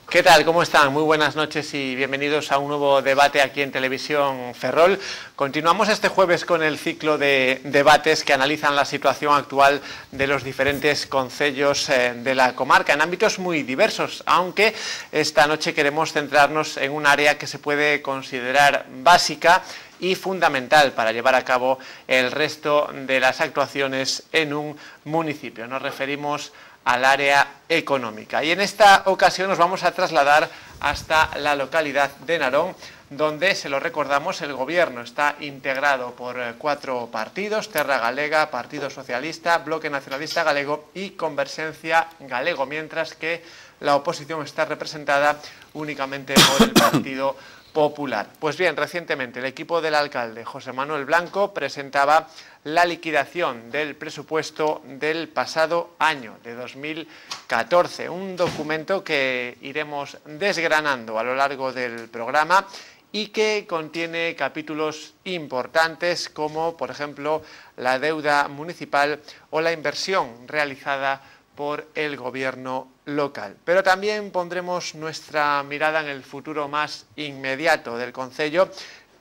¿Qué tal? ¿Cómo están? Muy buenas noches y bienvenidos a un nuevo debate aquí en Televisión Ferrol. Continuamos este jueves con el ciclo de debates que analizan la situación actual de los diferentes concellos de la comarca en ámbitos muy diversos, aunque esta noche queremos centrarnos en un área que se puede considerar básica y fundamental para llevar a cabo el resto de las actuaciones en un municipio. Nos referimos al área económica. Y en esta ocasión nos vamos a trasladar hasta la localidad de Narón, donde, se lo recordamos, el gobierno está integrado por 4 partidos: Terra Galega, Partido Socialista, Bloque Nacionalista Galego y Converxencia Galego, mientras que la oposición está representada únicamente por el Partido Popular. Pues bien, recientemente el equipo del alcalde José Manuel Blanco presentaba la liquidación del presupuesto del pasado año, de 2014, un documento que iremos desgranando a lo largo del programa y que contiene capítulos importantes como, por ejemplo, la deuda municipal o la inversión realizada por el gobierno local. Pero también pondremos nuestra mirada en el futuro más inmediato del concello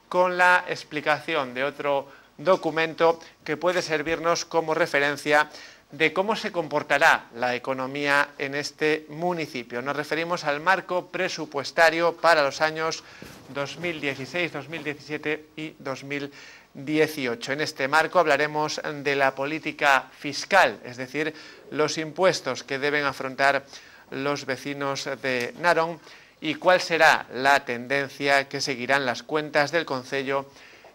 con la explicación de otro documento que puede servirnos como referencia de cómo se comportará la economía en este municipio. Nos referimos al marco presupuestario para los años 2016, 2017 y 2018. En este marco hablaremos de la política fiscal, es decir, los impuestos que deben afrontar los vecinos de Narón y cuál será la tendencia que seguirán las cuentas del concello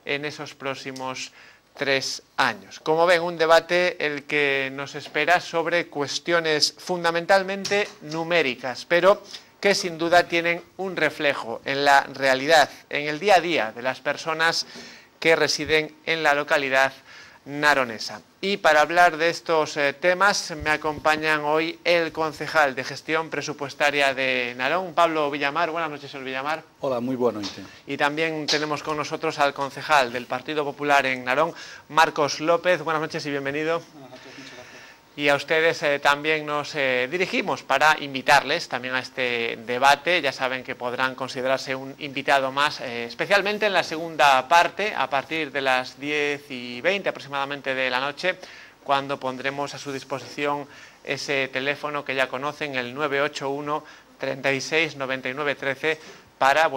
en esos próximos 3 años. Como ven, un debate el que nos espera sobre cuestiones fundamentalmente numéricas, pero que sin duda tienen un reflejo en la realidad, en el día a día de las personas que residen en la localidad naronesa. Y para hablar de estos temas me acompañan hoy el concejal de Gestión Presupuestaria de Narón, Pablo Villamar. Buenas noches, señor Villamar. Hola, muy buena noche. Y también tenemos con nosotros al concejal del Partido Popular en Narón, Marcos López. Buenas noches y bienvenido. Buenas noches, muchas gracias. Y a ustedes también nos dirigimos para invitarles también a este debate. Ya saben que podrán considerarse un invitado más, especialmente en la segunda parte, a partir de las 10:20 aproximadamente de la noche, cuando pondremos a su disposición ese teléfono que ya conocen, el 981 36 99 13, para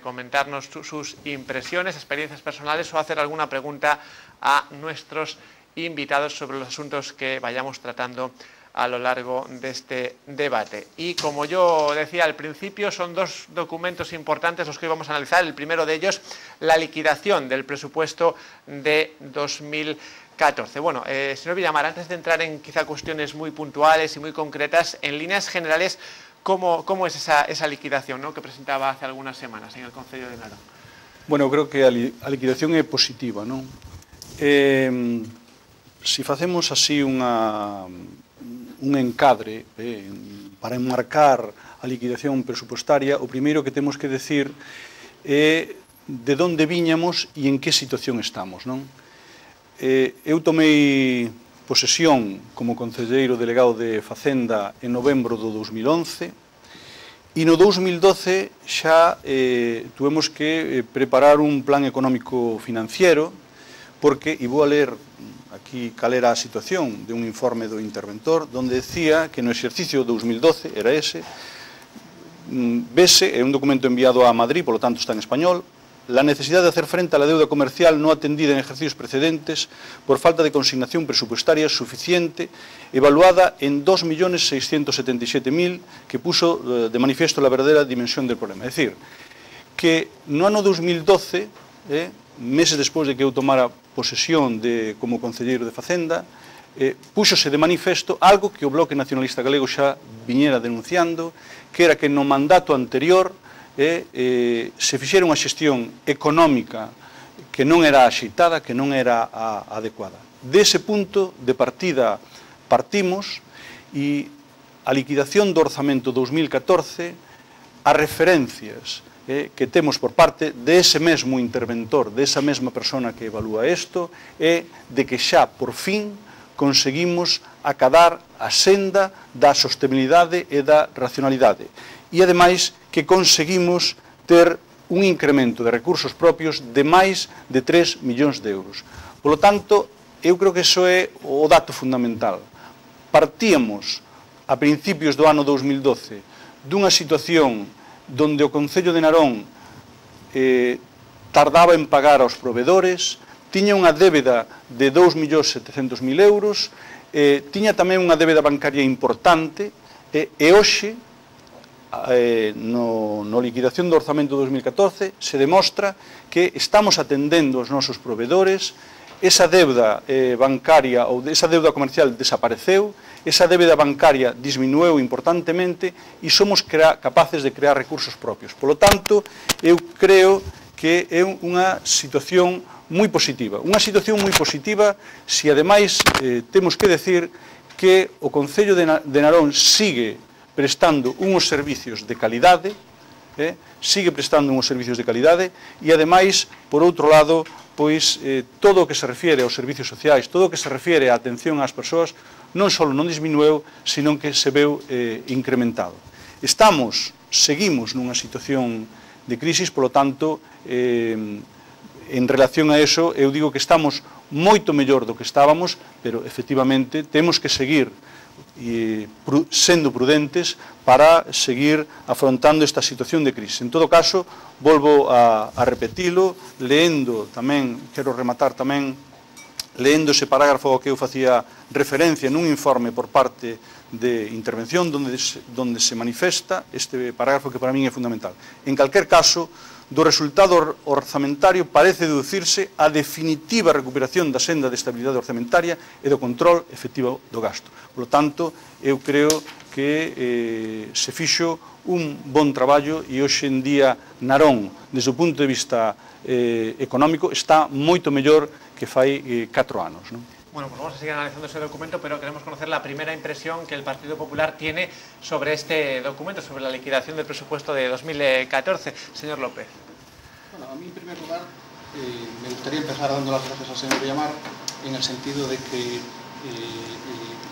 comentarnos sus impresiones, experiencias personales o hacer alguna pregunta a nuestros invitados sobre los asuntos que vayamos tratando a lo largo de este debate. Y como yo decía al principio, son 2 documentos importantes los que hoy vamos a analizar. El primero de ellos, la liquidación del presupuesto de 2014. Bueno, señor Villamar, antes de entrar en quizá cuestiones muy puntuales y muy concretas, en líneas generales, ¿cómo es esa liquidación, ¿no?, que presentaba hace algunas semanas en el Concello de Narón? Bueno, creo que a liquidación é positiva, non? Se facemos así un encadre para enmarcar a liquidación presupuestaria, o primeiro que temos que decir é de onde viñamos e en que situación estamos, non? Eu tomei posesión como concelleiro delegado de Facenda en novembro do 2011 e no 2012 xa tuvemos que preparar un plan económico financiero porque, e vou a ler aquí cal era a situación de un informe do interventor, donde decía que no exercicio 2012, era ese, vese, é un documento enviado a Madrid, polo tanto está en español, la necesidad de hacer frente a la deuda comercial no atendida en ejercicios precedentes por falta de consignación presupuestaria suficiente, evaluada en 2.677.000, que puso de manifiesto la verdadera dimensión del problema. É dicir, que no ano 2012, meses despois de que eu tomara posesión como concelleiro de Facenda, púxose de manifesto algo que o Bloque Nacionalista Galego xa viñera denunciando, que era que no mandato anterior se fixera unha xestión económica que non era axeitada, que non era adecuada. Dese punto de partida partimos e a liquidación do orzamento 2014, as referencias que temos por parte dese mesmo interventor, desa mesma persona que evalúa isto, é de que xa, por fin, conseguimos acadar a senda da sostenibilidade e da racionalidade. E, ademais, que conseguimos ter un incremento de recursos propios de máis de 3 millóns de euros. Por lo tanto, eu creo que iso é o dato fundamental. Partíamos, a principios do ano 2012, dunha situación donde o Concello de Narón tardaba en pagar aos provedores, tiña unha débeda de 2.700.000 euros, tiña tamén unha débeda bancaria importante, e hoxe, no liquidación do orzamento 2014, se demostra que estamos atendendo os nosos provedores, esa débeda bancaria ou esa débeda comercial desapareceu, esa débeda bancaria disminueu importantemente e somos capaces de crear recursos propios. Por lo tanto, eu creo que é unha situación moi positiva. Unha situación moi positiva se, ademais, temos que decir que o Concello de Narón sigue prestando unhos servicios de calidade, sigue prestando unhos servicios de calidade e, ademais, por outro lado, pois todo o que se refiere aos servicios sociais, todo o que se refiere á atención ás persoas, non só non disminueu, sino que se veu incrementado. Seguimos nunha situación de crisis, polo tanto, en relación a eso, eu digo que estamos moito mellor do que estábamos, pero, efectivamente, temos que seguir sendo prudentes para seguir afrontando esta situación de crisis. En todo caso, volvo a repetilo, leendo tamén, quero rematar tamén, leendo ese parágrafo ao que eu facía referencia nun informe por parte de intervención donde se manifesta este parágrafo que para min é fundamental. En calquer caso, do resultado orzamentario parece deducirse a definitiva recuperación da senda de estabilidade orzamentaria e do control efectivo do gasto. Por lo tanto, eu creo que se fixo un bon traballo e hoxe en día Narón, desde o punto de vista económico, está moito mellor que fai 4 anos. Bueno, pues vamos a seguir analizando ese documento, pero queremos conocer la primera impresión que el Partido Popular tiene sobre este documento, sobre la liquidación del presupuesto de 2014. Señor López. Bueno, a mí, en primer lugar, me gustaría empezar dando las gracias al señor Villamar en el sentido de que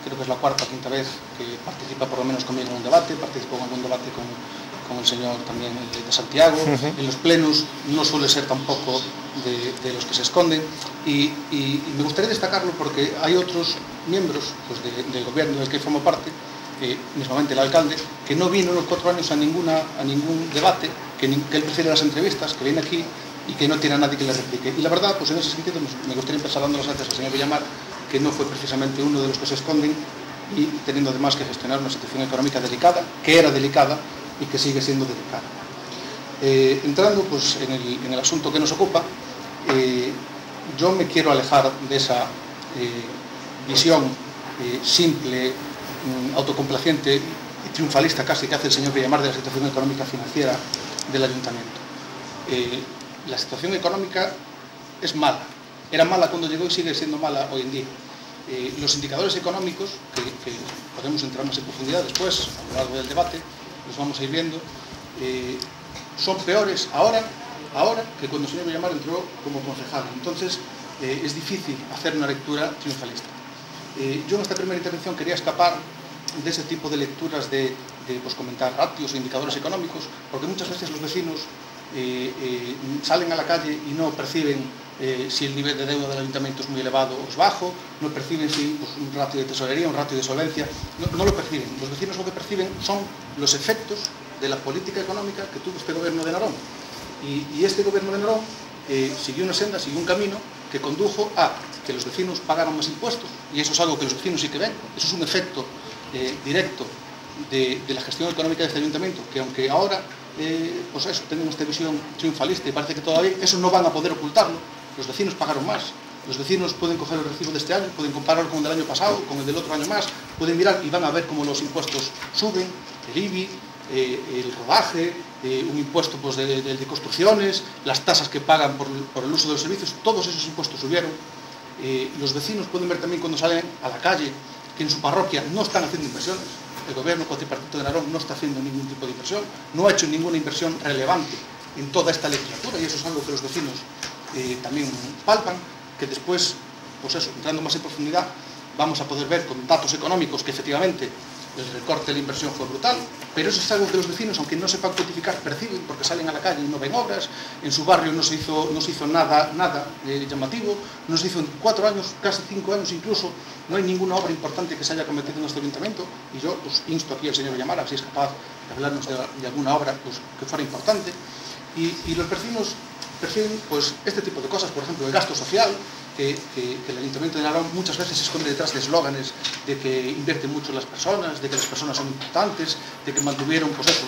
creo que es la cuarta o quinta vez que participa por lo menos conmigo en un debate, participó en algún debate con el señor también de Santiago, en los plenos no suele ser tampoco de los que se esconden y me gustaría destacarlo porque hay otros miembros pues, del gobierno del que formo parte, mismamente el alcalde, que no vino en los 4 años a ningún debate, que él prefiere las entrevistas, que viene aquí y que no tiene a nadie que le replique. Y la verdad, pues en ese sentido me gustaría empezar dando las gracias al señor Villamar, que no fue precisamente uno de los que se esconden y teniendo además que gestionar una situación económica delicada, que era delicada y que sigue siendo delicada. Entrando pues, en el asunto que nos ocupa, yo me quiero alejar de esa visión simple, autocomplaciente y triunfalista casi que hace el señor Villamar de la situación económica financiera del ayuntamiento. La situación económica es mala, era mala cuando llegó y sigue siendo mala hoy en día. Los indicadores económicos, que podemos entrar más en profundidad después, a lo largo del debate, los vamos a ir viendo, son peores ahora que cuando el señor Villamar entró como concejal. Entonces, es difícil hacer una lectura triunfalista. Yo en esta primera intervención quería escapar de ese tipo de lecturas de pues, comentar ratios o indicadores económicos, porque muchas veces los vecinos salen a la calle y no perciben si el nivel de deuda del ayuntamiento es muy elevado o es bajo, no perciben si pues, un ratio de tesorería, un ratio de solvencia, no lo perciben. Los vecinos lo que perciben son los efectos de la política económica que tuvo este gobierno de Narón. Y este gobierno de Narón siguió una senda, siguió un camino que condujo a que los vecinos pagaran más impuestos, y eso es algo que los vecinos sí que ven, eso es un efecto directo de la gestión económica de este ayuntamiento, que aunque ahora pues eso, tengan esta visión triunfalista y parece que todavía eso no van a poder ocultarlo, los vecinos pagaron más, los vecinos pueden coger el recibo de este año, pueden compararlo con el del año pasado, con el del otro año más, pueden mirar y van a ver cómo los impuestos suben, el IBI, el rodaje, un impuesto pues, de construcciones, las tasas que pagan por el uso de los servicios, todos esos impuestos subieron. Los vecinos pueden ver también cuando salen a la calle que en su parroquia no están haciendo inversiones. El gobierno cuatripartito de Narón no está haciendo ningún tipo de inversión, no ha hecho ninguna inversión relevante en toda esta legislatura, y eso es algo que los vecinos también palpan, que después, pues eso, entrando más en profundidad, vamos a poder ver con datos económicos que efectivamente el recorte de la inversión fue brutal, pero eso es algo que los vecinos, aunque no sepan cuantificar, perciben porque salen a la calle y no ven obras. En su barrio no se hizo nada llamativo, no se hizo en 4 años, casi 5 años incluso, no hay ninguna obra importante que se haya cometido en este ayuntamiento, y yo pues insto aquí al señor Villamara, si es capaz de hablarnos de alguna obra pues, que fuera importante, y los vecinos perciben pues, este tipo de cosas, por ejemplo, el gasto social, que el Ayuntamiento de Narón muchas veces se esconde detrás de eslóganes de que invierte mucho en las personas, de que las personas son importantes, de que mantuvieron pues eso,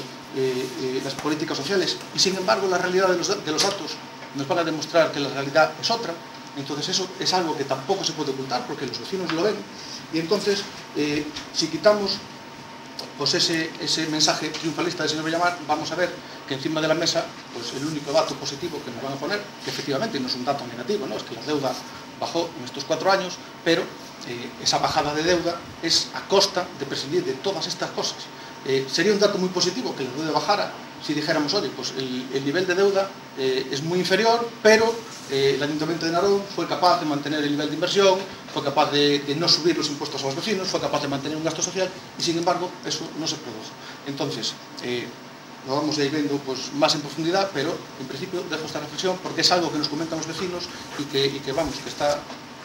las políticas sociales, y sin embargo la realidad de los datos nos van a demostrar que la realidad es otra. Entonces eso es algo que tampoco se puede ocultar porque los vecinos lo ven, y entonces si quitamos pues ese mensaje triunfalista del señor Villamar, vamos a ver que encima de la mesa pues el único dato positivo que nos van a poner, que efectivamente no es un dato negativo, ¿no? Es que la deuda bajó en estos 4 años, pero esa bajada de deuda es a costa de prescindir de todas estas cosas. Sería un dato muy positivo que la deuda bajara si dijéramos, oye, pues el nivel de deuda es muy inferior, pero el Ayuntamiento de Narón fue capaz de mantener el nivel de inversión, fue capaz de no subir los impuestos a los vecinos, fue capaz de mantener un gasto social, y sin embargo eso no se produjo. Entonces, lo vamos a ir viendo pues, más en profundidad, pero en principio dejo esta reflexión porque es algo que nos comentan los vecinos y que vamos, que está,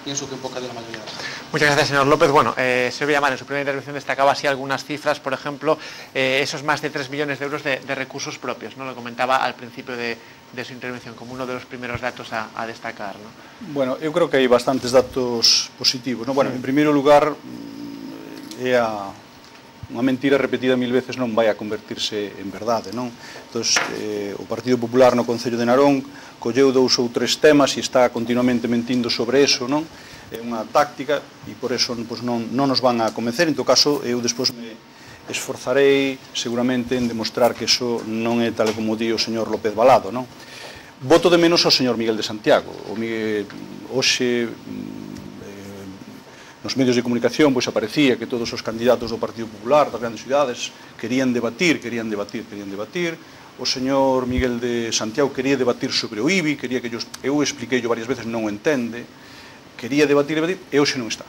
pienso que en boca de la mayoría de la gente. Muchas gracias, señor López. Bueno, señor Villamar, en su primera intervención destacaba así algunas cifras, por ejemplo, esos más de 3 millones de euros de recursos propios, ¿no? Lo comentaba al principio de su intervención como uno de los primeros datos a destacar, ¿no? Bueno, eu creo que hai bastantes datos positivos, ¿no? Bueno, en primeiro lugar, unha mentira repetida 1000 veces non vai a convertirse en verdade, non? Entón, o Partido Popular no Concello de Narón colleu 2 ou 3 temas e está continuamente mentindo sobre eso, non? É unha táctica e por eso pues, non nos van a convencer. En todo caso, eu despois me esforzarei seguramente en demostrar que eso non é tal como di o señor López Valado, non? Voto de menos ao señor Miguel de Santiago. Hoxe nos medios de comunicación pois aparecía que todos os candidatos do Partido Popular das grandes cidades querían debatir. O señor Miguel de Santiago quería debatir sobre o IBI, quería que eu expliquei varias veces, non o entende, quería debatir, e hoxe non está.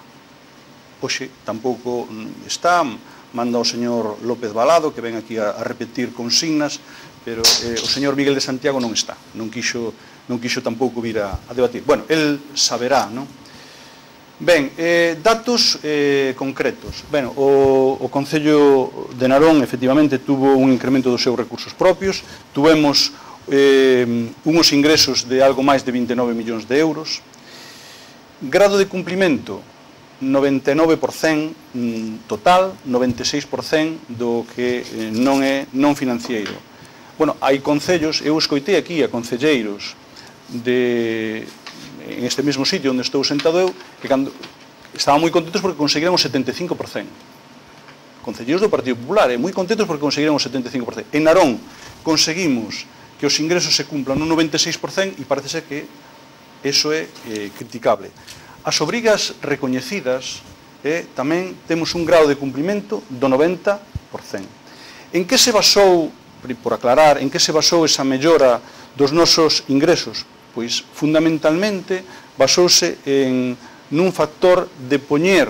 Hoxe tampouco está, manda o señor López Valado, que ven aquí a repetir consignas, pero o señor Miguel de Santiago non está, non quixo tampouco vir a debatir. Bueno, el saberá, non? Ben, datos concretos. Bueno, o Concello de Narón efectivamente tuvo un incremento dos seus recursos propios, tuvemos unos ingresos de algo máis de 29 millóns de euros, grado de cumplimento 99% total, 96% do que non financiero. Bueno, hai concellos, eu escoitei aquí a concelleiros en este mesmo sitio onde estou sentado eu, que estaban moi contentos porque conseguiran o 75%. Concelleiros do Partido Popular, moi contentos porque conseguiran o 75%. En Narón conseguimos que os ingresos se cumplan un 96% e parece ser que eso é criticable. As obrigas recoñecidas tamén temos un grado de cumprimento do 90%. En que se basou, por aclarar, en que se basou esa mellora dos nosos ingresos? Pois fundamentalmente basouse nun factor de poñer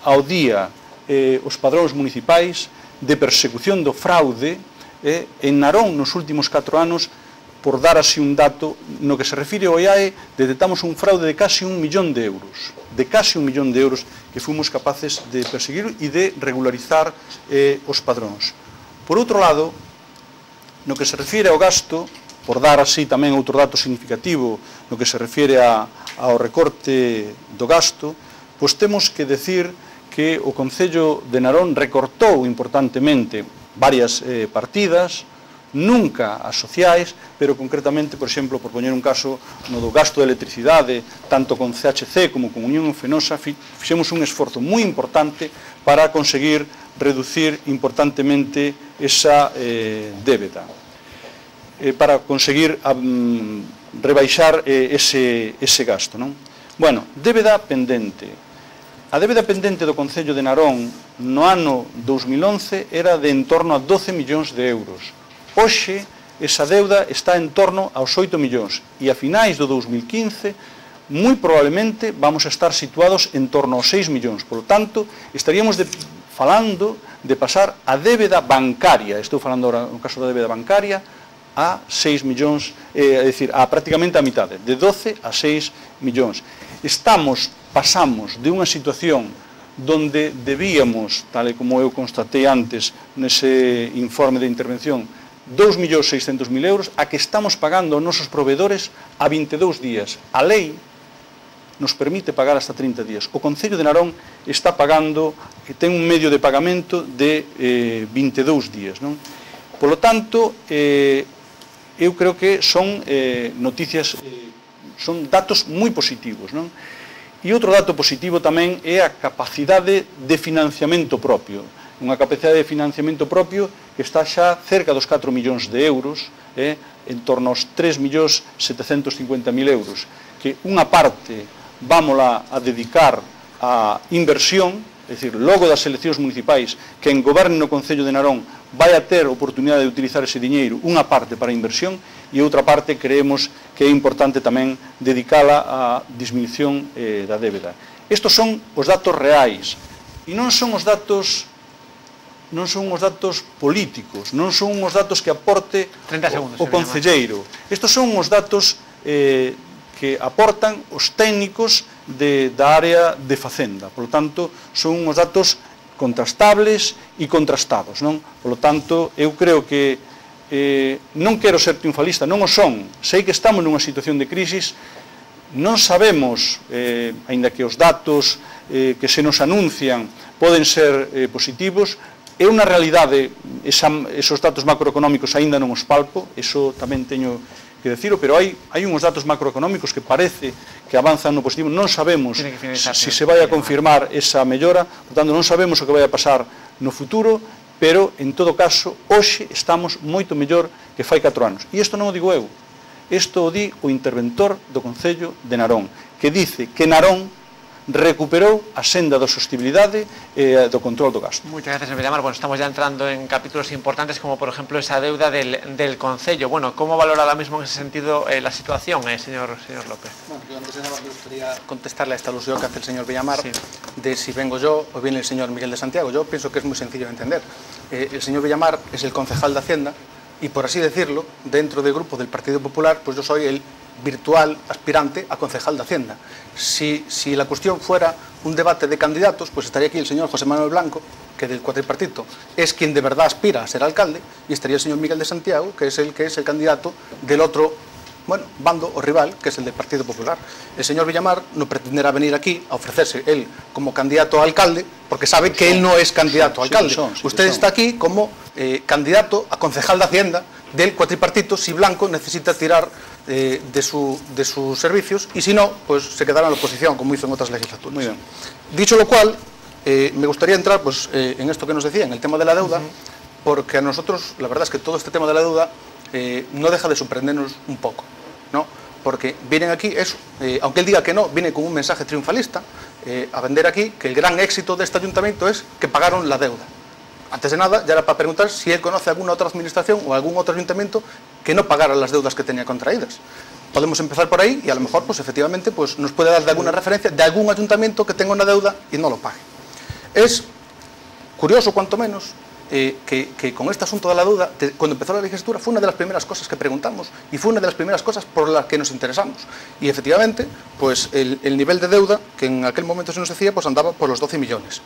ao día os padróns municipais de persecución do fraude en Narón nos últimos 4 anos. Por dar así un dato, no que se refire ao IAE, detectamos un fraude de casi 1 millón de euros, que fomos capaces de perseguir e de regularizar os padróns. Por outro lado, no que se refire ao gasto, por dar así tamén outro dato significativo no que se refire ao recorte do gasto, pois temos que decir que o Concello de Narón recortou importantemente varias partidas, nunca as sociais, pero concretamente, por exemplo, por poñer un caso, no do gasto de electricidade, tanto con CHC como con Unión Fenosa, fixemos un esforzo moi importante para conseguir reducir importantemente esa débeda, para conseguir rebaixar ese gasto, non? Bueno, débeda pendente. A débeda pendente do Concello de Narón no ano 2011 era de en torno a 12 millóns de euros. Hoxe, esa deuda está en torno aos 8 millóns e a finais do 2015 moi probablemente vamos a estar situados en torno aos 6 millóns. Por lo tanto, estaríamos falando de pasar a débeda bancaria, estou falando agora no caso da débeda bancaria, a 6 millóns, é dicir, a prácticamente a mitade, de 12 a 6 millóns. Pasamos de unha situación donde debíamos, tal e como eu constatei antes nese informe de intervención, 2.600.000 euros, a que estamos pagando aos nosos proveedores a 22 días. A lei nos permite pagar hasta 30 días. O Concello de Narón está pagando, ten un medio de pagamento de 22 días. Non? Por lo tanto, eu creo que son noticias, son datos moi positivos. Non? E outro dato positivo tamén é a capacidade de financiamento propio. Unha capacidade de financiamento propio que está xa cerca dos 4 millóns de euros, en torno aos 3.750.000 euros, que unha parte vámola a dedicar a inversión, é dicir, logo das eleccións municipais, que en goberne no Concello de Narón vai a ter oportunidade de utilizar ese diñeiro, unha parte para a inversión e outra parte creemos que é importante tamén dedicala á disminución da débeda. Estos son os datos reais e non son os datos políticos, non son os datos que aporte o concelleiro. Estos son os datos que aportan os técnicos da área de Facenda. Por lo tanto, son uns datos contrastables e contrastados. Non? Por lo tanto, eu creo que non quero ser triunfalista, non o son. Sei que estamos nunha situación de crisis, non sabemos, aínda que os datos que se nos anuncian poden ser positivos, é unha realidade, esos datos macroeconómicos aínda non os palpo, eso tamén teño que decirlo, pero hai uns datos macroeconómicos que parece que avanzan no positivo. Non sabemos se se vai a confirmar esa mellora, por tanto, non sabemos o que vai a pasar no futuro, pero, en todo caso, hoxe estamos moito mellor que fai 4 anos. E isto non o digo eu, isto o di o interventor do Concello de Narón, que dice que Narón recuperou a senda da sostenibilidade e do control do gasto. Muchas gracias, señor Villamar. Bueno, estamos ya entrando en capítulos importantes como, por ejemplo, esa deuda del Concello. Bueno, ¿cómo valora ahora mismo en ese sentido la situación, señor López? Bueno, yo antes de nada me gustaría contestarle a esta alusión que hace el señor Villamar, sí, de si vengo yo o viene el señor Miguel de Santiago. Yo pienso que es muy sencillo de entender. El señor Villamar es el concejal de Hacienda y, por así decirlo, dentro del grupo del Partido Popular, pues yo soy el virtual aspirante a concejal de Hacienda. Si la cuestión fuera un debate de candidatos, pues estaría aquí el señor José Manuel Blanco, que del cuatripartito es quien de verdad aspira a ser alcalde, y estaría el señor Miguel de Santiago, que es el candidato del otro, bueno, bando o rival, que es el del Partido Popular. El señor Villamar no pretenderá venir aquí a ofrecerse él como candidato a alcalde, porque sabe que él no es candidato a alcalde. Usted está aquí como candidato a concejal de Hacienda del cuatripartito, si Blanco necesita tirar de sus servicios, y si no, pues se quedará en la oposición, como hizo en otras legislaturas. Muy bien. Dicho lo cual, me gustaría entrar pues, en esto que nos decía, en el tema de la deuda, porque a nosotros, la verdad es que todo este tema de la deuda no deja de sorprendernos un poco, ¿no? Porque vienen aquí, aunque él diga que no, viene con un mensaje triunfalista a vender aquí que el gran éxito de este ayuntamiento es que pagaron la deuda. Antes de nada, ya era para preguntar si él conoce alguna otra administración o algún otro ayuntamiento que no pagara las deudas que tenía contraídas. Podemos empezar por ahí y a lo mejor, pues efectivamente, pues, nos puede dar de alguna referencia de algún ayuntamiento que tenga una deuda y no lo pague. Es curioso, cuanto menos, que con este asunto de la deuda, cuando empezó la legislatura, fue una de las primeras cosas que preguntamos y fue una de las primeras cosas por las que nos interesamos. Y efectivamente, pues el nivel de deuda que en aquel momento se nos decía, pues andaba por los 12 millones.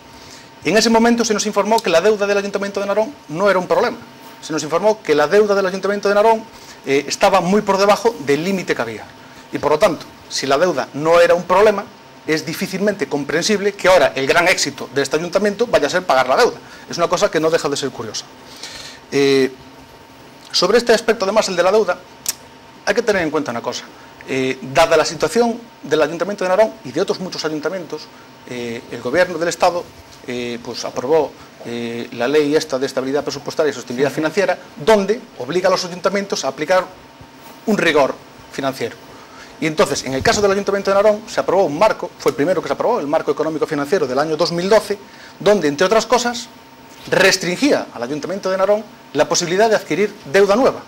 Y en ese momento se nos informó que la deuda del Ayuntamiento de Narón no era un problema. Se nos informó que la deuda del Ayuntamiento de Narón estaba muy por debajo del límite que había. Y por lo tanto, si la deuda no era un problema, es difícilmente comprensible que ahora el gran éxito de este ayuntamiento vaya a ser pagar la deuda. Es una cosa que no deja de ser curiosa. Sobre este aspecto, además, el de la deuda, hay que tener en cuenta una cosa. Dada la situación del Ayuntamiento de Narón y de otros muchos ayuntamientos, el Gobierno del Estado pues aprobó la ley esta de estabilidad presupuestaria y sostenibilidad financiera, donde obliga a los ayuntamientos a aplicar un rigor financiero. Y entonces, en el caso del Ayuntamiento de Narón, se aprobó un marco, fue el primero que se aprobó, el marco económico financiero del año 2012, donde, entre otras cosas, restringía al Ayuntamiento de Narón la posibilidad de adquirir deuda nueva.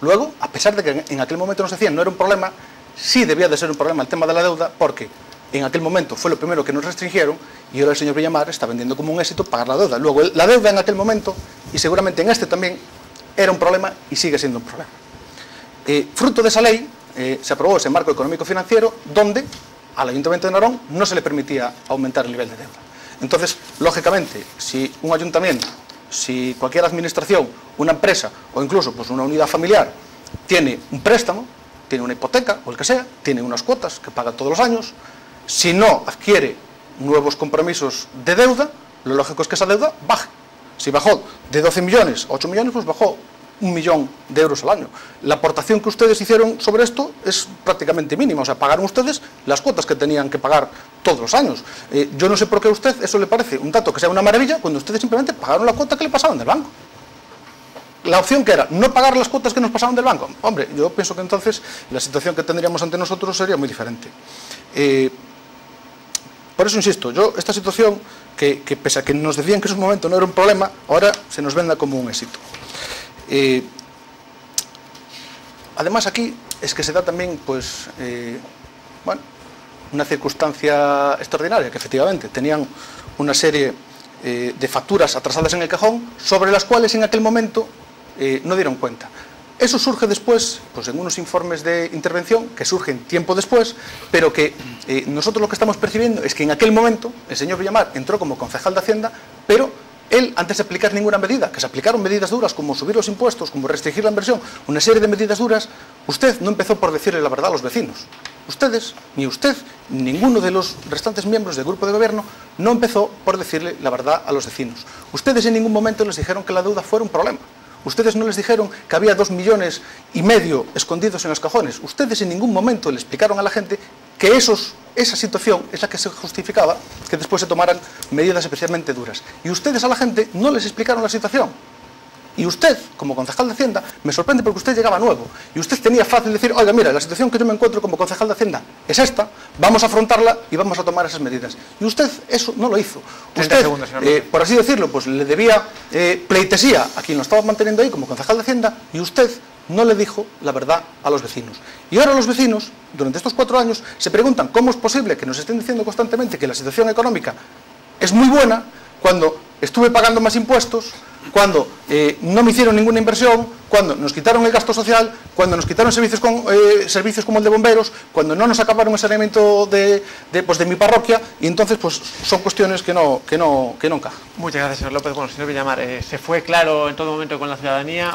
Luego, a pesar de que en aquel momento nos decían no era un problema, sí debía de ser un problema el tema de la deuda, porque en aquel momento fue lo primero que nos restringieron y ahora el señor Villamar está vendiendo como un éxito pagar la deuda. Luego, la deuda en aquel momento, y seguramente en este también, era un problema y sigue siendo un problema. Fruto de esa ley, se aprobó ese marco económico financiero donde al Ayuntamiento de Narón no se le permitía aumentar el nivel de deuda. Entonces, lógicamente, si un ayuntamiento, si cualquier administración, una empresa o incluso pues, una unidad familiar tiene un préstamo, tiene una hipoteca o el que sea, tiene unas cuotas que paga todos los años, si no adquiere nuevos compromisos de deuda, lo lógico es que esa deuda baje. Si bajó de 12 millones a 8 millones, pues bajó 1 millón de euros al año. La aportación que ustedes hicieron sobre esto es prácticamente mínima, o sea, pagaron ustedes las cuotas que tenían que pagar todos los años. Yo no sé por qué a usted eso le parece un dato que sea una maravilla cuando ustedes simplemente pagaron la cuota que le pasaban del banco. La opción que era no pagar las cuotas que nos pasaban del banco, hombre, yo pienso que entonces la situación que tendríamos ante nosotros sería muy diferente. Por eso insisto, yo esta situación que pese a que nos decían que en su momento no era un problema, ahora se nos venda como un éxito. Además aquí es que se da también pues bueno, una circunstancia extraordinaria, que efectivamente tenían una serie de facturas atrasadas en el cajón sobre las cuales en aquel momento no dieron cuenta. Eso surge después, pues en unos informes de intervención que surgen tiempo después, pero que nosotros lo que estamos percibiendo es que en aquel momento el señor Villamar entró como concejal de Hacienda, pero él, antes de aplicar ninguna medida, que se aplicaron medidas duras como subir los impuestos, como restringir la inversión, una serie de medidas duras, usted no empezó por decirle la verdad a los vecinos. Ustedes, ni usted, ni ninguno de los restantes miembros del grupo de gobierno, no empezó por decirle la verdad a los vecinos. Ustedes en ningún momento les dijeron que la deuda fuera un problema. Ustedes no les dijeron que había 2,5 millones escondidos en los cajones. Ustedes en ningún momento le explicaron a la gente que esa situación es la que se justificaba que después se tomaran medidas especialmente duras. Y ustedes a la gente no les explicaron la situación. Y usted, como concejal de Hacienda, me sorprende porque usted llegaba nuevo. Y usted tenía fácil decir, oiga, mira, la situación que yo me encuentro como concejal de Hacienda es esta, vamos a afrontarla y vamos a tomar esas medidas. Y usted eso no lo hizo. Usted, por así decirlo, pues le debía pleitesía a quien lo estaba manteniendo ahí como concejal de Hacienda y usted no le dijo la verdad a los vecinos. Y ahora los vecinos, durante estos 4 años, se preguntan cómo es posible que nos estén diciendo constantemente que la situación económica es muy buena cuando estuve pagando más impuestos, cuando no me hicieron ninguna inversión, cuando nos quitaron el gasto social, cuando nos quitaron servicios como el de bomberos, cuando no nos acabaron el saneamiento de mi parroquia, y entonces pues son cuestiones que no encajan. Muchas gracias, señor López. Bueno, señor Villamar, ¿se fue claro en todo momento con la ciudadanía?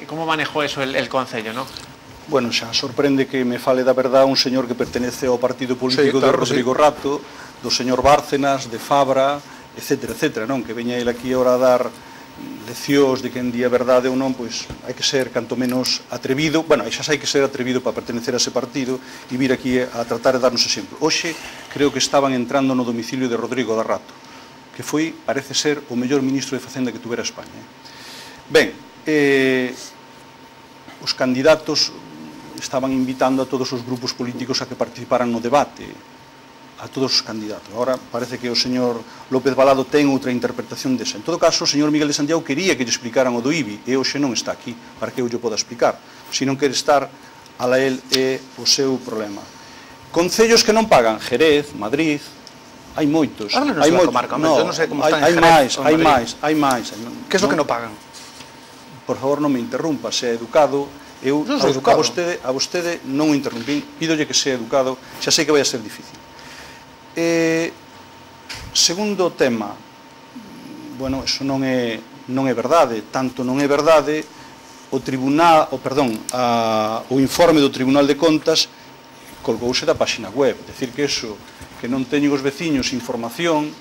¿Cómo manejó eso el Concello, no? Bueno, xa sorprende que me fale da verdad un señor que pertenece ao partido político de Rodrigo Rato, do señor Bárcenas, de Fabra, etcétera, etcétera, non? Que veña ele aquí ahora a dar leccións de quen di a verdade ou non, pois hai que ser canto menos atrevido, bueno, xa hai que ser atrevido para pertenecer a ese partido e vir aquí a tratar de darnos exemplo. Hoxe creo que estaban entrando no domicilio de Rodrigo da Rato, que foi, parece ser, o mellor ministro de Facenda que tuvera España. Ben, os candidatos estaban invitando a todos os grupos políticos a que participaran no debate, a todos os candidatos. Agora parece que o señor López Balado ten outra interpretación desa. En todo caso, o señor Miguel de Santiago quería que lle explicaran o do IBI e hoxe non está aquí para que eu lle poda explicar. Se non quere estar, ala el é o seu problema. Concellos que non pagan, Jerez, Madrid, hai moitos. Hai moitos. No, non sei como están en Jerez. Hai máis. Que é o que non pagan? Por favor, non me interrumpa, sea educado. Eu a vostede non o interrumpín, pídolle que sea educado, xa sei que vai a ser difícil. Segundo tema, bueno, eso non é verdade, tanto non é verdade o informe do Tribunal de Contas colgouse da páxina web, decir que eso, que non teñen os veciños información,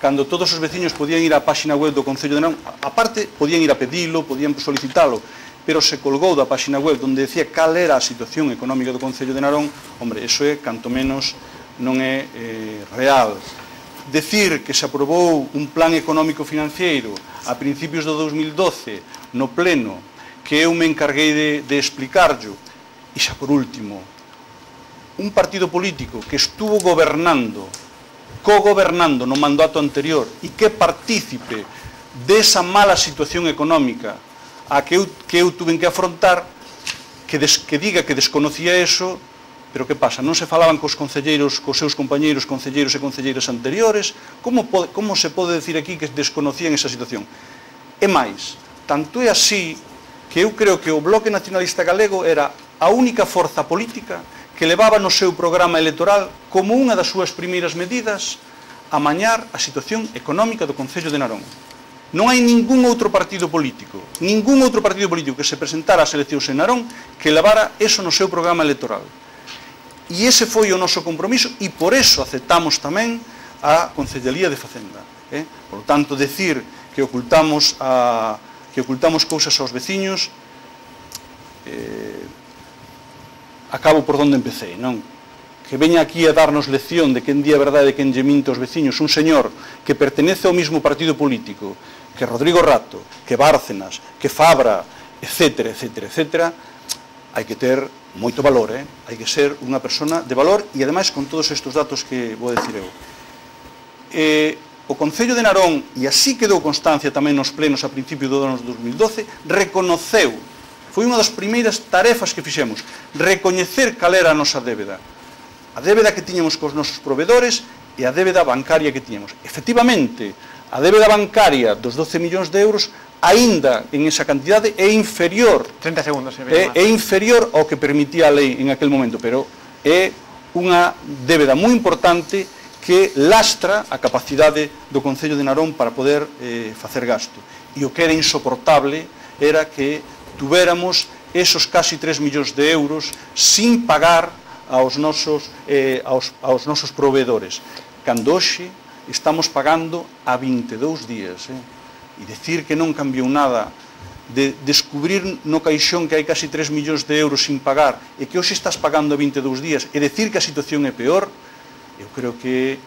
cando todos os veciños podían ir á páxina web do Concello de Narón, aparte podían ir a pedilo, podían solicitalo, pero se colgou da páxina web onde decía cal era a situación económica do Concello de Narón, hombre, eso é canto menos non é real. Decir que se aprobou un plan económico financiero a principios do 2012 no pleno, que eu me encarguei de explicarlo, e xa por último, un partido político que estuvo gobernando no mandato anterior e que partícipe desa mala situación económica a que eu tuve que afrontar, que diga que desconocía eso, Pero que pasa? Non se falaban cos concelleiros, cos seus compañeiros concelleiros e concelleiras anteriores? Como se pode decir aquí que desconocían esa situación? E máis, tanto é así que eu creo que o Bloque Nacionalista Galego era a única forza política que levaba no seu programa electoral como unha das súas primeiras medidas amañar a situación económica do Concello de Narón. Non hai ningún outro partido político que se presentara ás eleccións en Narón que levara eso no seu programa electoral. E ese foi o noso compromiso e por eso aceptamos tamén a Concellería de Facenda. Por lo tanto, decir que ocultamos cousas aos veciños, acabo por onde empecé, non? Que veña aquí a darnos lección de quen di a verdade e quen lle minte aos veciños, un señor que pertenece ao mismo partido político que Rodrigo Rato, que Bárcenas, que Fabra, etcétera, etcétera, etcétera, hai que ter moito valor, hai que ser unha persona de valor e ademais con todos estes datos que vou decir eu. O Concello de Narón, e así quedou constancia tamén nos plenos a principio do ano 2012, reconoceu, foi unha das primeiras tarefas que fixemos, recoñecer cal era a nosa débeda. A débeda que tiñamos cos nosos provedores e a débeda bancaria que tiñamos. Efectivamente, a débeda bancaria dos 12 millóns de euros aínda en esa cantidade é inferior 30 segundos, é inferior ao que permitía a lei en aquel momento, pero é unha débeda moi importante que lastra a capacidade do Concello de Narón para poder facer gasto. E o que era insoportable era que tuveramos esos casi 3 millóns de euros sin pagar aos nosos proveedores, cando hoxe estamos pagando a 22 días. E decir que non cambiou nada, de descubrir no caixón que hai casi 3 millóns de euros sin pagar e que hoxe estás pagando a 22 días e decir que a situación é peor, eu creo que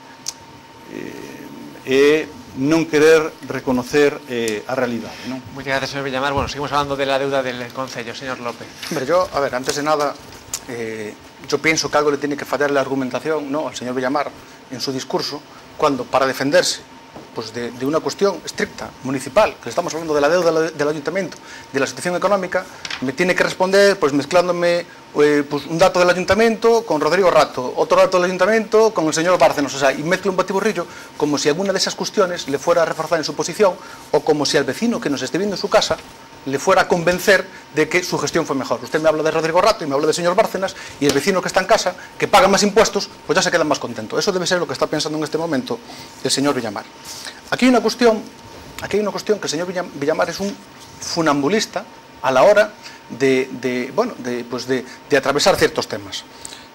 é non querer reconocer a realidade, non? Muchas gracias, señor Villamar. Bueno, seguimos hablando de la deuda del Concello. Señor López. Hombre, antes de nada, yo pienso que algo le tiene que fallar la argumentación, ¿no?, al señor Villamar en su discurso, cuando para defenderse pues de una cuestión estricta, municipal, que estamos hablando de la deuda del ayuntamiento, de la situación económica, me tiene que responder pues mezclándome pues un dato del ayuntamiento con Rodrigo Rato, otro dato del ayuntamiento con el señor Bárcenas, o sea, y mezcla un batiburrillo como si alguna de esas cuestiones le fuera a reforzar en su posición o como si al vecino que nos esté viendo en su casa le fuera a convencer de que su gestión fue mejor. Usted me habla de Rodrigo Rato y me habla del señor Bárcenas y el vecino que está en casa, que paga más impuestos, pues ya se queda más contento. Eso debe ser lo que está pensando en este momento el señor Villamar. Aquí hay una cuestión que el señor Villamar es un funambulista a la hora de atravesar ciertos temas.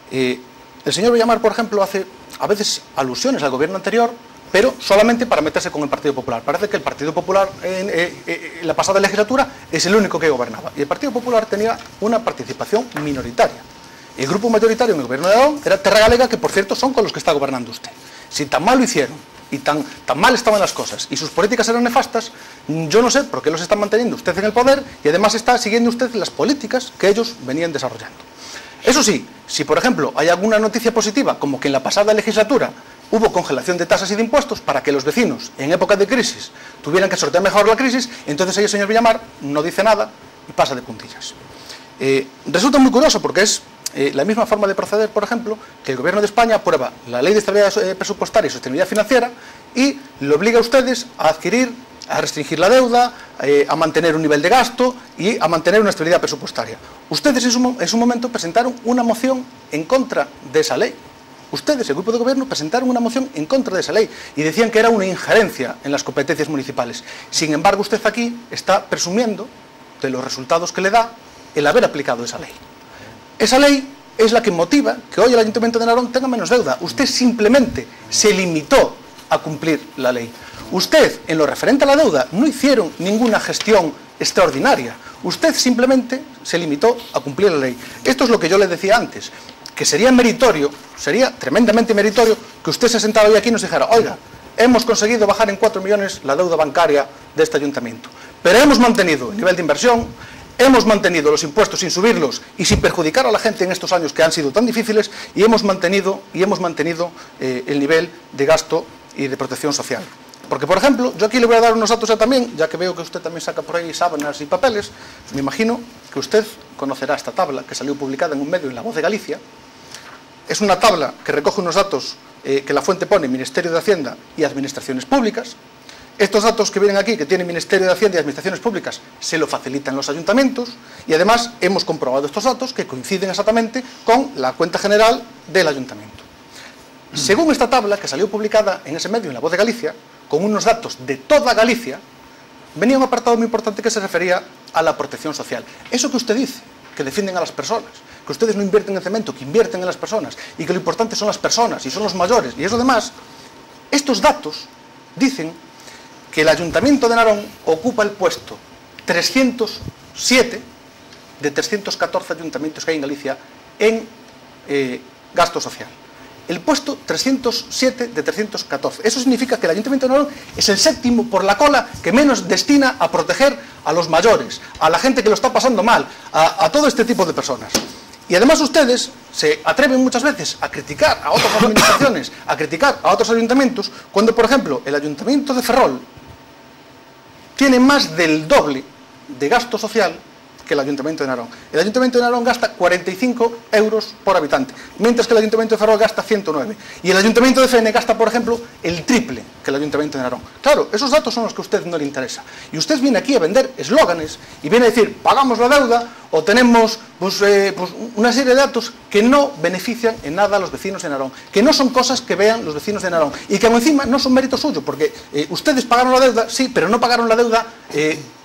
El señor Villamar, por ejemplo, hace a veces alusiones al gobierno anterior, pero solamente para meterse con el Partido Popular. Parece que el Partido Popular en la pasada legislatura es el único que gobernaba. Y el Partido Popular tenía una participación minoritaria. El grupo mayoritario en el gobierno de Aragón era Terra Galega, que por cierto son con los que está gobernando usted. Si tan mal lo hicieron y tan mal estaban las cosas y sus políticas eran nefastas, yo no sé por qué los está manteniendo usted en el poder y además está siguiendo usted las políticas que ellos venían desarrollando. Eso sí, si por ejemplo hay alguna noticia positiva, como que en la pasada legislatura hubo congelación de tasas y de impuestos para que los vecinos en época de crisis tuvieran que sortear mejor la crisis, entonces ahí el señor Villamar no dice nada y pasa de puntillas. Resulta muy curioso porque es la misma forma de proceder, por ejemplo, que el gobierno de España aprueba la Ley de Estabilidad Presupuestaria y Sostenibilidad Financiera y le obliga a ustedes a adquirir, a restringir la deuda, a mantener un nivel de gasto y a mantener una estabilidad presupuestaria. Ustedes en su momento presentaron una moción en contra de esa ley. Ustedes, el grupo de gobierno, presentaron una moción en contra de esa ley y decían que era una injerencia en las competencias municipales. Sin embargo, usted aquí está presumiendo de los resultados que le da el haber aplicado esa ley. Esa ley es la que motiva que hoy el Ayuntamiento de Narón tenga menos deuda. Usted simplemente se limitó a cumplir la ley. Usted, en lo referente a la deuda, no hicieron ninguna gestión extraordinaria. Usted simplemente se limitó a cumplir la ley. Esto es lo que yo le decía antes, que sería meritorio, sería tremendamente meritorio que usted se sentara hoy aquí y nos dijera: oiga, hemos conseguido bajar en 4 millones la deuda bancaria de este ayuntamiento, pero hemos mantenido el nivel de inversión, hemos mantenido los impuestos sin subirlos y sin perjudicar a la gente en estos años que han sido tan difíciles, y hemos mantenido el nivel de gasto y de protección social. Porque, por ejemplo, yo aquí le voy a dar unos datos también, ya que veo que usted también saca por ahí sábanas y papeles. Me imagino que usted conocerá esta tabla que salió publicada en un medio, en La Voz de Galicia, es una tabla que recoge unos datos que la fuente pone Ministerio de Hacienda y Administraciones Públicas. Estos datos que vienen aquí, que tiene Ministerio de Hacienda y Administraciones Públicas, se lo facilitan los ayuntamientos y además hemos comprobado estos datos que coinciden exactamente con la cuenta general del ayuntamiento. Según esta tabla, que salió publicada en ese medio, en La Voz de Galicia, con unos datos de toda Galicia, venía un apartado muy importante que se refería a la protección social. Eso que usted dice, que defienden a las personas, que ustedes no invierten en cemento, que invierten en las personas, y que lo importante son las personas, y son los mayores, y eso demás, estos datos dicen que el Ayuntamiento de Narón ocupa el puesto 307 de 314 ayuntamientos que hay en Galicia en gasto social. El puesto 307 de 314. Eso significa que el Ayuntamiento de Narón es el séptimo por la cola que menos destina a proteger a los mayores, a la gente que lo está pasando mal, a todo este tipo de personas. Y además ustedes se atreven muchas veces a criticar a otras administraciones, a criticar a otros ayuntamientos, cuando, por ejemplo, el Ayuntamiento de Ferrol tiene más del doble de gasto social que el Ayuntamiento de Narón. El Ayuntamiento de Narón gasta 45 euros por habitante, mientras que el Ayuntamiento de Ferrol gasta 109. Y el Ayuntamiento de Fene gasta, por ejemplo, el triple que el Ayuntamiento de Narón. Claro, esos datos son los que a usted no le interesa. Y usted viene aquí a vender eslóganes y viene a decir, pagamos la deuda o tenemos una serie de datos que no benefician en nada a los vecinos de Narón, que no son cosas que vean los vecinos de Narón y que encima no son mérito suyo, porque ustedes pagaron la deuda, sí, pero no pagaron la deuda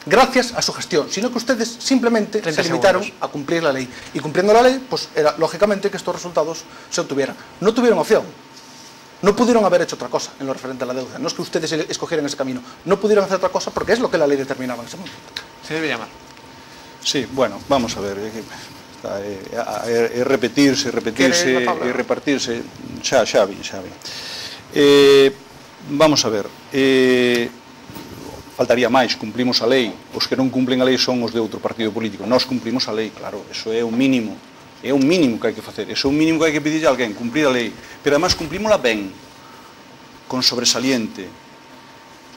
gracias a su gestión, sino que ustedes simplemente se limitaron a cumplir la ley. Y cumpliendo la ley, pues era lógicamente que estos resultados se obtuvieran. No tuvieron opción. No pudieron haber hecho otra cosa en lo referente a la deuda. No es que ustedes escogieran ese camino. No pudieron hacer otra cosa porque es lo que la ley determinaba en ese momento. Señor Villamar. Sí, bueno, vamos a ver. Repetirse e repartirse. Xa vi. Vamos a ver. Faltaría máis, cumplimos a lei. Os que non cumplen a lei son os de outro partido político. Nós cumplimos a lei, claro, eso é un mínimo. É un mínimo que hai que facer. Eso é un mínimo que hai que pedirle a alguén, cumprir a lei. Pero además cumprímola ben, con sobresaliente.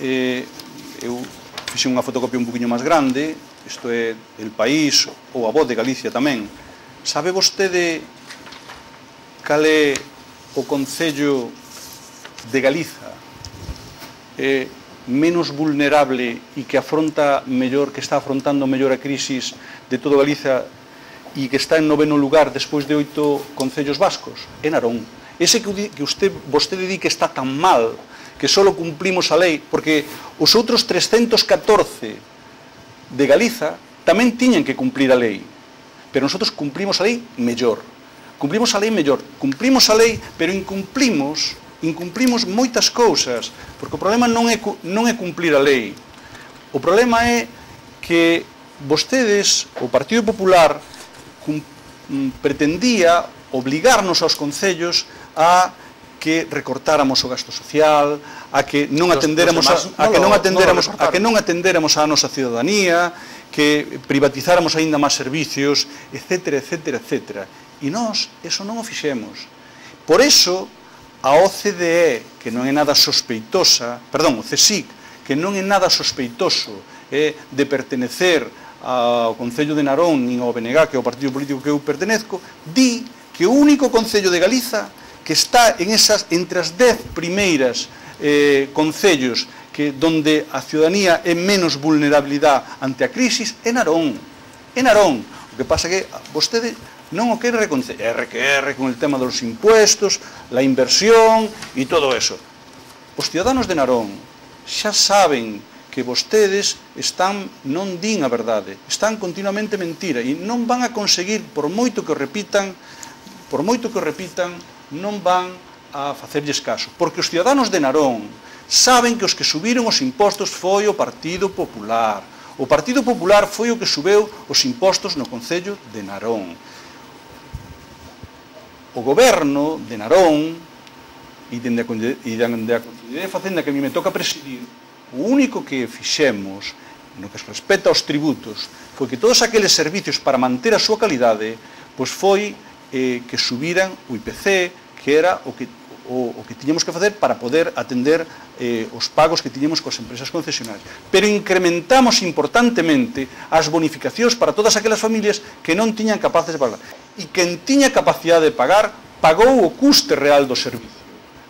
Eu fixe unha fotocopia un poquinho máis grande, isto é El País, ou A Voz de Galicia tamén. Sabe vostede cal é o concello de Galiza menos vulnerable e que afronta mellor, que está afrontando mellor a crisis de todo Galiza e que está en 9º lugar despois de 8 concellos vascos? É Narón. Ese que vostede di que está tan mal, que só cumplimos a lei, porque os outros 314 de Galiza tamén tiñan que cumplir a lei, pero nosotros cumplimos a lei mellor. Cumplimos a lei mellor. Cumplimos a lei, pero incumplimos moitas cousas, porque o problema non é cumplir a lei. O problema é que vostedes, o Partido Popular, pretendía obligarnos aos concellos a que recortáramos o gasto social, a que non atendéramos a nosa ciudadanía, que privatizáramos aínda máis servicios, etcétera, etcétera, etcétera. E nós, eso non o fixemos. Por eso, a OCDE, que non é nada sospeitosa, perdón, o CSIC, que non é nada sospeitoso de pertenecer ao Concello de Narón nin ao BNG, que é o partido político que eu pertenezco, di que o único Concello de Galiza que está entre as 10 primeiras concellos donde a ciudadanía é menos vulnerabilidade ante a crisis é Narón. É Narón. O que pasa é que vostede non o quere reconciliar, con el tema dos impuestos, la inversión e todo eso. Os ciudadanos de Narón xa saben que vostedes non din a verdade, están continuamente mentira e non van a conseguir, por moito que o repitan, non van a facerlles caso, porque os ciudadanos de Narón saben que os que subiron os impostos foi o Partido Popular. O Partido Popular foi o que subeu os impostos no Concello de Narón. O goberno de Narón e da Consellería de Facenda que a mí me toca presidir, o único que fixemos no que se respecta aos tributos foi que todos aqueles servicios para manter a súa calidade pois foi que subiran o IPC, que era o que tiñamos que facer para poder atender os pagos que tiñamos coas empresas concesionarias. Pero incrementamos importantemente as bonificacións para todas aquelas familias que non tiñan capaces de pagar. E quen tiña capacidade de pagar, pagou o custe real do servizo.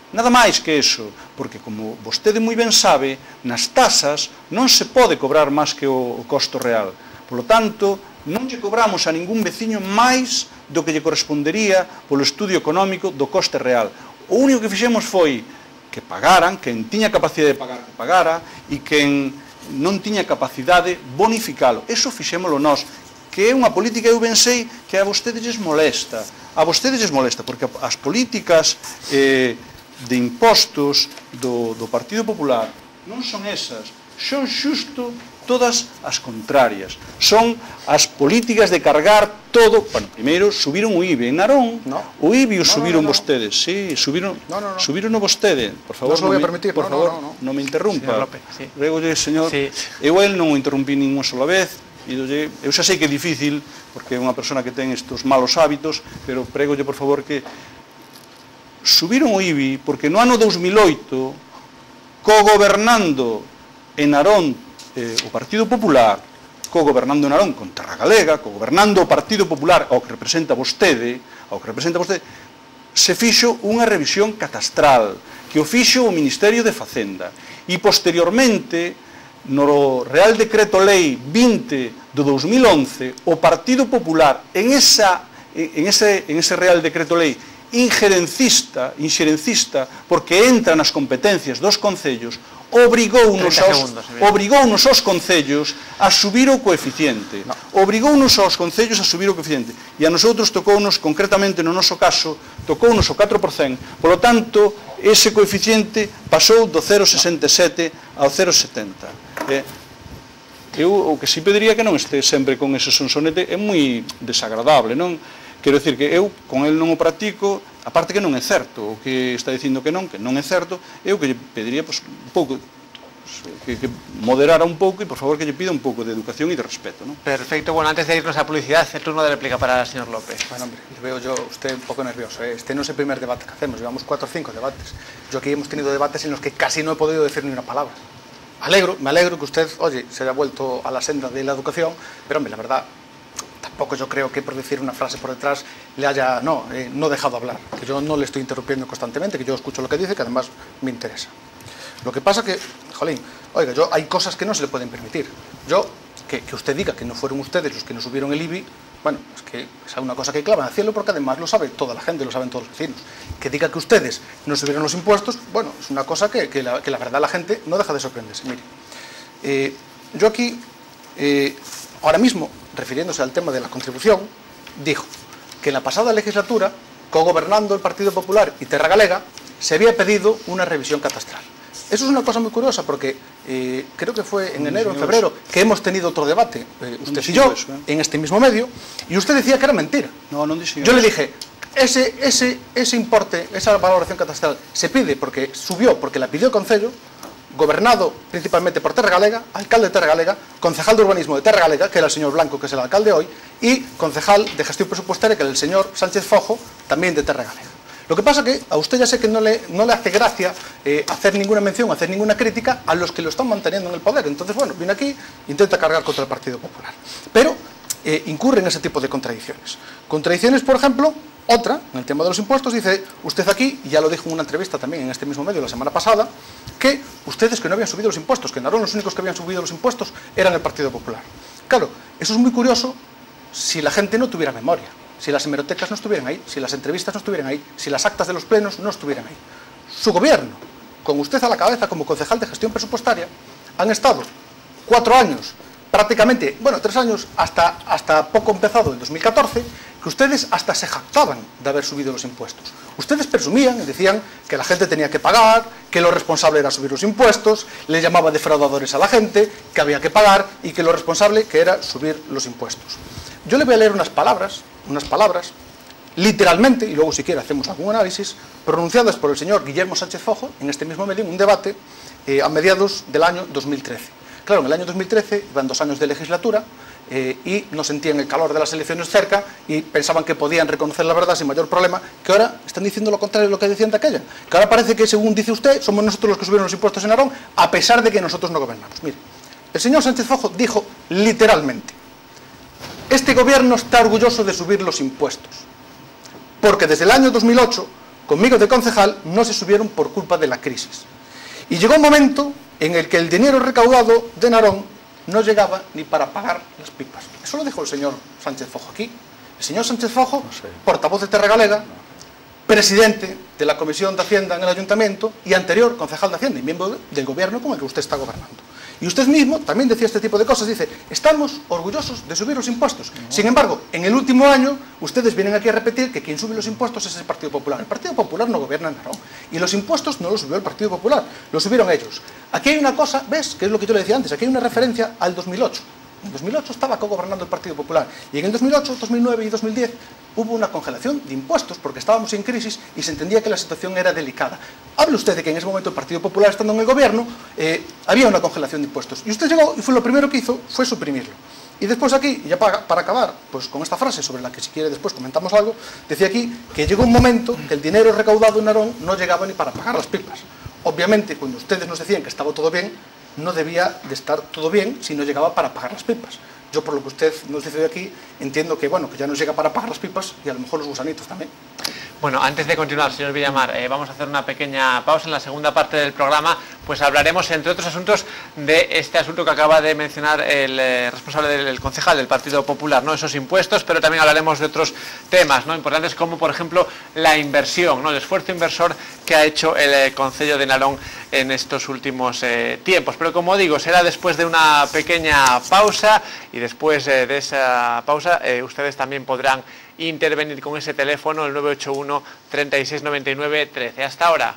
Nada máis que eso, porque como vostede moi ben sabe, nas tasas non se pode cobrar máis que o costo real. Por lo tanto, non lle cobramos a ningún veciño máis do que lle correspondería polo estudio económico do coste real. O único que fixemos foi que pagaran, quen tiña capacidade de pagar, que pagara, e quen non tiña capacidade, bonificalo. Eso fixémolo nós, que é unha política, eu ben sei, que a vostedes lles molesta. A vostedes lles molesta, porque as políticas de impostos do Partido Popular non son esas, son xusto todas as contrarias. Son as políticas de cargar todo. Bueno, primeiro subiron o IBI en Narón, o IBI o subiron vostedes, sí, subiron o vostede. Por favor, non me interrumpa. Régolle, señor, eu el non o interrumpí ninguna sola vez, eu xa sei que é difícil, porque é unha persona que ten estes malos hábitos, pero prégolle, por favor, que subiron o IBI porque no ano 2008, cogobernando en Narón o Partido Popular, cogobernando en Narón con Terra Galega, cogobernando o Partido Popular ao que representa vostede, se fixo unha revisión catastral, que o fixo o Ministerio de Facenda, e posteriormente, no Real Decreto Lei 20 do 2011, o Partido Popular, en ese Real Decreto Lei, inxerencista, porque entra nas competencias dos concellos, obrigounos aos concellos a subir o coeficiente. Obrigounos aos concellos a subir o coeficiente. E a nosotros tocounos, concretamente no noso caso, tocounos o 4%. Por lo tanto, ese coeficiente pasou do 0,67 ao 0,70. Eu o que si pediría que non este sempre con ese sonsonete é moi desagradable, non? Quero dicir que eu con el non o practico, aparte que non é certo, o que está dicindo que non é certo, eu que lle pediría un pouco, que moderara un pouco e por favor que lle pida un pouco de educación e de respeto, ¿no? Perfecto, bueno, antes de irnos a publicidad, el turno de réplica para el señor López. Bueno, hombre, le veo yo usted un poco nervioso, ¿eh? Este no es el primer debate que hacemos, llevamos 4 o 5 debates. Yo aquí hemos tenido debates en los que casi no he podido decir ni una palabra. Me alegro que usted, oye, se haya vuelto a la senda de la educación, pero hombre, la verdad, tampoco yo creo que por decir una frase por detrás le haya, no dejado hablar, que yo no le estoy interrumpiendo constantemente, que yo escucho lo que dice, que además me interesa. Lo que pasa que, jolín, oiga, hay cosas que no se le pueden permitir. Que usted diga que no fueron ustedes los que nos subieron el IBI, bueno, es que es una cosa que clava al cielo porque además lo sabe toda la gente, lo saben todos los vecinos. Que diga que ustedes no subieron los impuestos, bueno, es una cosa que la verdad la gente no deja de sorprenderse. Mire, yo aquí, ahora mismo, refiriéndose al tema de la contribución, dijo que en la pasada legislatura, cogobernando el Partido Popular y Terra Galega, se había pedido una revisión catastral. Eso es una cosa muy curiosa porque creo que fue en enero, en febrero, que hemos tenido otro debate, usted y yo, en este mismo medio, y usted decía que era mentira. Yo le dije, ese importe, esa valoración catastral, se pide porque subió, porque la pidió el Concello, gobernado principalmente por Terra Galega, alcalde de Terra Galega, concejal de urbanismo de Terra Galega, que era el señor Blanco, que es el alcalde hoy, y concejal de gestión presupuestaria, que era el señor Sánchez Fojo, también de Terra Galega. Lo que pasa que a usted ya sé que no le hace gracia hacer ninguna mención, hacer ninguna crítica a los que lo están manteniendo en el poder. Entonces, bueno, viene aquí, intenta cargar contra el Partido Popular. Pero incurre en ese tipo de contradicciones. Contradicciones, por ejemplo, otra, en el tema de los impuestos, dice usted aquí, y ya lo dijo en una entrevista también en este mismo medio la semana pasada, que ustedes que no habían subido los impuestos, que no eran los únicos que habían subido los impuestos, eran el Partido Popular. Claro, eso es muy curioso si la gente no tuviera memoria, si las hemerotecas no estuvieran ahí, si las entrevistas no estuvieran ahí, si las actas de los plenos no estuvieran ahí. Su gobierno, con usted a la cabeza como concejal de gestión presupuestaria, han estado 4 años, prácticamente, bueno, 3 años, hasta poco empezado en 2014, que ustedes hasta se jactaban de haber subido los impuestos. Ustedes presumían y decían que la gente tenía que pagar, que lo responsable era subir los impuestos, le llamaban defraudadores a la gente, que había que pagar y que lo responsable que era subir los impuestos. Yo le voy a leer unas palabras, literalmente, y luego si quiere hacemos algún análisis, pronunciadas por el señor Guillermo Sánchez Fojo en este mismo medio, en un debate a mediados del año 2013. Claro, en el año 2013 iban 2 años de legislatura y no sentían el calor de las elecciones cerca y pensaban que podían reconocer la verdad sin mayor problema, que ahora están diciendo lo contrario de lo que decían de aquella. Que ahora parece que, según dice usted, somos nosotros los que subieron los impuestos en Narón, a pesar de que nosotros no gobernamos. Mire, el señor Sánchez Fojo dijo literalmente: este gobierno está orgulloso de subir los impuestos. porque desde el año 2008, conmigo de concejal, no se subieron por culpa de la crisis. Y llegó un momento en el que el dinero recaudado de Narón no llegaba ni para pagar las pipas. Eso lo dijo el señor Sánchez Fojo aquí. El señor Sánchez Fojo, portavoz de Terra Galega, presidente de la Comisión de Hacienda en el Ayuntamiento y anterior concejal de Hacienda y miembro del gobierno con el que usted está gobernando. Y usted mismo también decía este tipo de cosas, dice, estamos orgullosos de subir los impuestos. Sin embargo, en el último año, ustedes vienen aquí a repetir que quien sube los impuestos es el Partido Popular. El Partido Popular no gobierna en Narón. Y los impuestos no los subió el Partido Popular, los subieron ellos. Aquí hay una cosa, ¿ves? Que es lo que yo le decía antes, aquí hay una referencia al 2008. En 2008 estaba co-gobernando el Partido Popular y en el 2008, 2009 y 2010 hubo una congelación de impuestos porque estábamos en crisis y se entendía que la situación era delicada. Hable usted de que en ese momento el Partido Popular, estando en el gobierno, había una congelación de impuestos. Y usted llegó y fue lo primero que hizo fue suprimirlo. Y después aquí, ya para acabar, pues con esta frase sobre la que si quiere después comentamos algo, decía aquí que llegó un momento que el dinero recaudado en Narón no llegaba ni para pagar las pipas. Obviamente, cuando ustedes nos decían que estaba todo bien, no debía de estar todo bien si no llegaba para pagar las pipas. Yo, por lo que usted nos dice de aquí, entiendo que, bueno, que ya nos llega para pagar las pipas y a lo mejor los gusanitos también. Bueno, antes de continuar, señor Villamar, vamos a hacer una pequeña pausa. En la segunda parte del programa, pues hablaremos, entre otros asuntos, de este asunto que acaba de mencionar el responsable del concejal del Partido Popular, ¿no? Esos impuestos, pero también hablaremos de otros temas, ¿no? Importantes como, por ejemplo, la inversión, ¿no? El esfuerzo inversor que ha hecho el Concello de Narón en estos últimos tiempos. Pero como digo, será después de una pequeña pausa y después de esa pausa ustedes también podrán intervenir con ese teléfono, el 981 36 99 13. Hasta ahora.